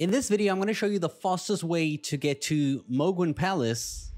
In this video, I'm going to show you the fastest way to get to Mohgwyn Palace,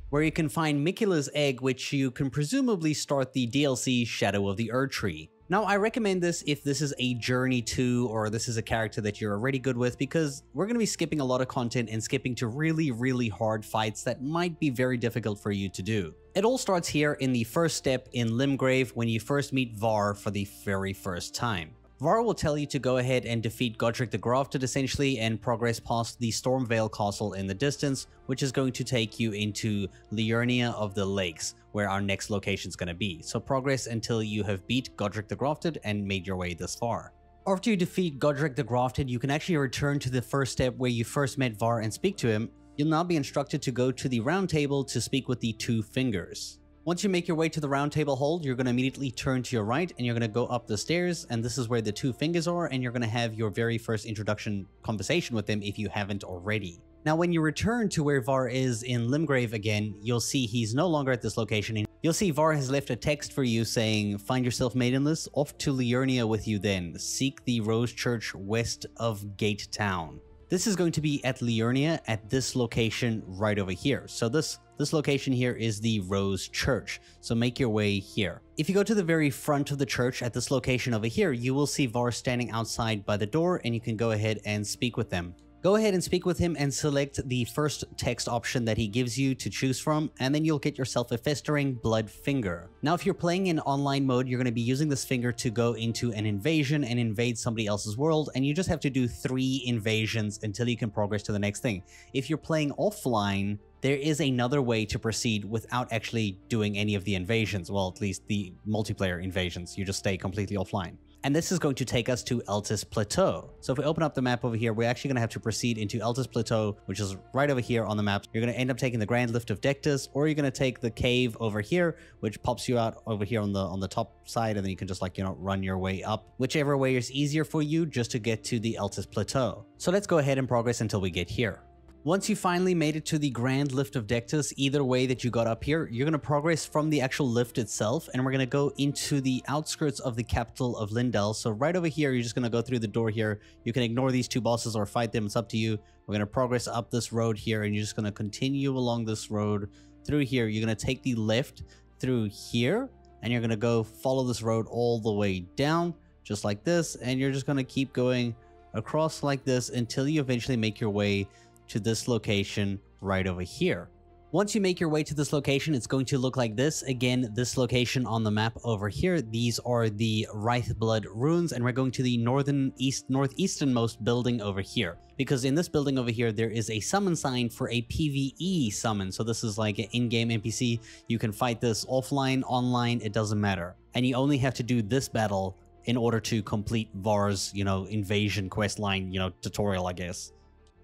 where you can find Miquella's egg, which you can presumably start the DLC Shadow of the Erdtree. Now, I recommend this if this is a journey to, or this is a character that you're already good with, because we're going to be skipping a lot of content and skipping to really hard fights that might be very difficult for you to do. It all starts here in the first step in Limgrave when you first meet Varre for the very first time. Varre will tell you to go ahead and defeat Godric the Grafted essentially and progress past the Stormvale Castle in the distance, which is going to take you into Liurnia of the Lakes, where our next location is going to be. So progress until you have beat Godric the Grafted and made your way this far. After you defeat Godric the Grafted, you can actually return to the first step where you first met Varre and speak to him. You'll now be instructed to go to the round table to speak with the two fingers. Once you make your way to the round table hold, you're going to immediately turn to your right and you're going to go up the stairs, and this is where the two fingers are, and you're going to have your very first introduction conversation with him if you haven't already. Now, when you return to where Varre is in Limgrave again, you'll see he's no longer at this location, and you'll see Varre has left a text for you saying, "Find yourself maidenless, off to Liurnia with you then. Seek the Rose Church west of Gate Town." This is going to be at Liurnia at this location right over here. So this location here is the Rose Church. So make your way here. If you go to the very front of the church at this location over here, you will see Varre standing outside by the door, and you can go ahead and speak with them. Go ahead and speak with him and select the first text option that he gives you to choose from, and then you'll get yourself a festering blood finger. Now, if you're playing in online mode, you're going to be using this finger to go into an invasion and invade somebody else's world, and you just have to do 3 invasions until you can progress to the next thing. If you're playing offline, there is another way to proceed without actually doing any of the invasions. Well, at least the multiplayer invasions. You just stay completely offline. And this is going to take us to Eltis Plateau. So if we open up the map over here, we're actually going to have to proceed into Eltis Plateau, which is right over here on the map. You're going to end up taking the Grand Lift of Dectus, or you're going to take the cave over here, which pops you out over here on the top side, and then you can just run your way up. Whichever way is easier for you just to get to the Eltis Plateau. So let's go ahead and progress until we get here. Once you finally made it to the Grand Lift of Dectus, either way that you got up here, you're going to progress from the actual lift itself, and we're going to go into the outskirts of the capital of Lindell. So right over here, you're just going to go through the door here. You can ignore these 2 bosses or fight them. It's up to you. We're going to progress up this road here, and you're just going to continue along this road through here. You're going to take the left through here, and you're going to go follow this road all the way down, just like this, and you're just going to keep going across like this until you eventually make your way to this location right over here. Once you make your way to this location, it's going to look like this. Again, this location on the map over here, these are the Wraithblood runes, and we're going to the northeasternmost building over here. Because in this building over here, there is a summon sign for a PvE summon. So this is like an in-game NPC. You can fight this offline, online, it doesn't matter. And you only have to do this battle in order to complete Varre's, invasion questline, tutorial, I guess.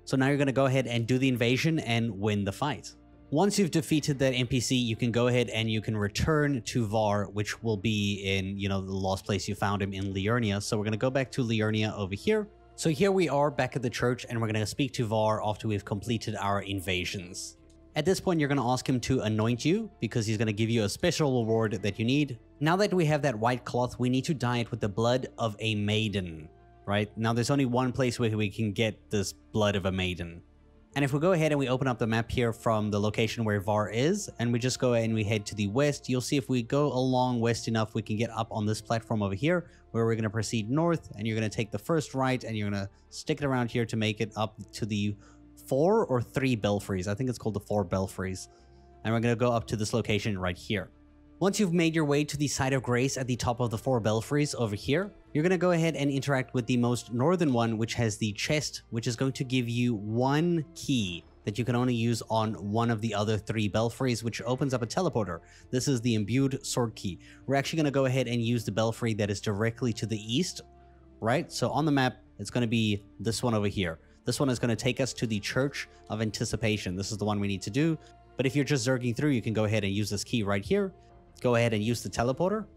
So now you're going to go ahead and do the invasion and win the fight. Once you've defeated that NPC, you can go ahead and you can return to Varre, which will be in, the last place you found him in Liurnia. So we're going to go back to Liurnia over here. So here we are back at the church, and we're going to speak to Varre after we've completed our invasions. At this point, you're going to ask him to anoint you because he's going to give you a special reward that you need. Now that we have that white cloth, we need to dye it with the blood of a maiden. Right? Now there's only one place where we can get this blood of a maiden. And if we go ahead and we open up the map here from the location where Varre is, and we just go ahead and we head to the west, you'll see if we go along west enough, we can get up on this platform over here, where we're going to proceed north, and you're going to take the first right, and you're going to stick it around here to make it up to the 4 or 3 belfries. I think it's called the 4 belfries. And we're going to go up to this location right here. Once you've made your way to the site of grace at the top of the 4 belfries over here, you're going to go ahead and interact with the most northern one, which has the chest, which is going to give you 1 key that you can only use on one of the other 3 belfries, which opens up a teleporter. This is the imbued sword key. We're actually going to go ahead and use the belfry that is directly to the east, right? So on the map, it's going to be this one over here. This one is going to take us to the Church of Anticipation. This is the one we need to do. But if you're just zerging through, you can go ahead and use this key right here. Go ahead and use the teleporter.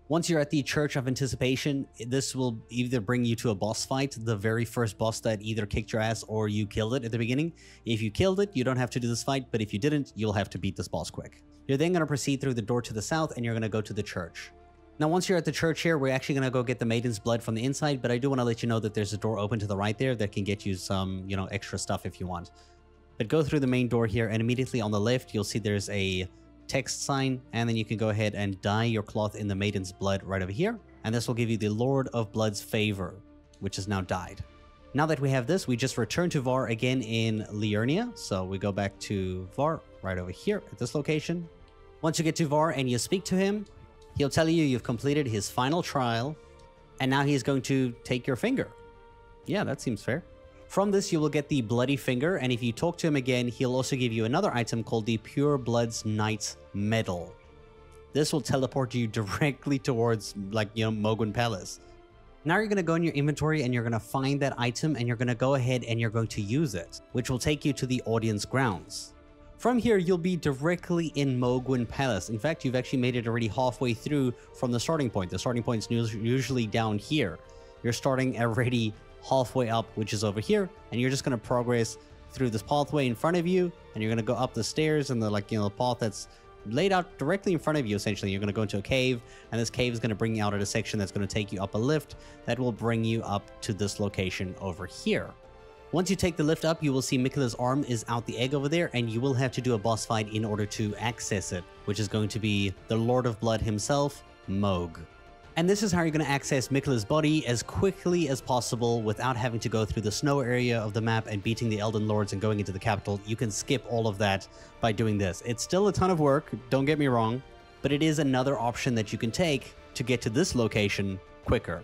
Once you're at the Church of Anticipation, this will either bring you to a boss fight, the very first boss that either kicked your ass or you killed it at the beginning. If you killed it, you don't have to do this fight, but if you didn't, you'll have to beat this boss quick. You're then going to proceed through the door to the south, and you're going to go to the church. Now, once you're at the church here, we're actually going to go get the Maiden's blood from the inside, but I do want to let you know that there's a door open to the right there that can get you some, you know, extra stuff if you want. But go through the main door here, and immediately on the left, you'll see there's a text sign, and then you can go ahead and dye your cloth in the Maiden's blood right over here, and this will give you the Lord of Blood's favor, which is now dyed. Now that we have this, we just return to Varre again in Liurnia, so we go back to Varre right over here at this location. Once you get to Varre and you speak to him, he'll tell you you've completed his final trial, and now he's going to take your finger. Yeah, that seems fair. From this, you will get the Bloody Finger, and if you talk to him again, he'll also give you another item called the Pure Blood's Knight's Medal. This will teleport you directly towards, like, you know, Mohgwyn Palace. Now you're going to go in your inventory and you're going to find that item, and you're going to go ahead and you're going to use it, which will take you to the audience grounds. From here, you'll be directly in Mohgwyn Palace. In fact, you've actually made it already halfway through from the starting point. The starting point's usually down here. You're starting already halfway up, which is over here, and you're just going to progress through this pathway in front of you, and you're going to go up the stairs and the, like, you know, the path that's laid out directly in front of you. Essentially, you're going to go into a cave, and this cave is going to bring you out at a section that's going to take you up a lift that will bring you up to this location over here. Once you take the lift up, you will see Miquella's arm is out the egg over there, and you will have to do a boss fight in order to access it, which is going to be the Lord of Blood himself, Mohg. And this is how you're going to access Miquella's body as quickly as possible without having to go through the snow area of the map and beating the Elden Lords and going into the capital. You can skip all of that by doing this. It's still a ton of work, don't get me wrong, but it is another option that you can take to get to this location quicker,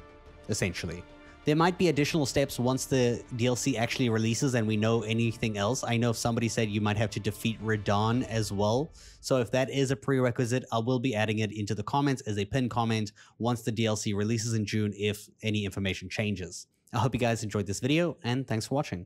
essentially. There might be additional steps once the DLC actually releases and we know anything else. I know somebody said you might have to defeat Radahn as well. So if that is a prerequisite, I will be adding it into the comments as a pinned comment once the DLC releases in June if any information changes. I hope you guys enjoyed this video, and thanks for watching.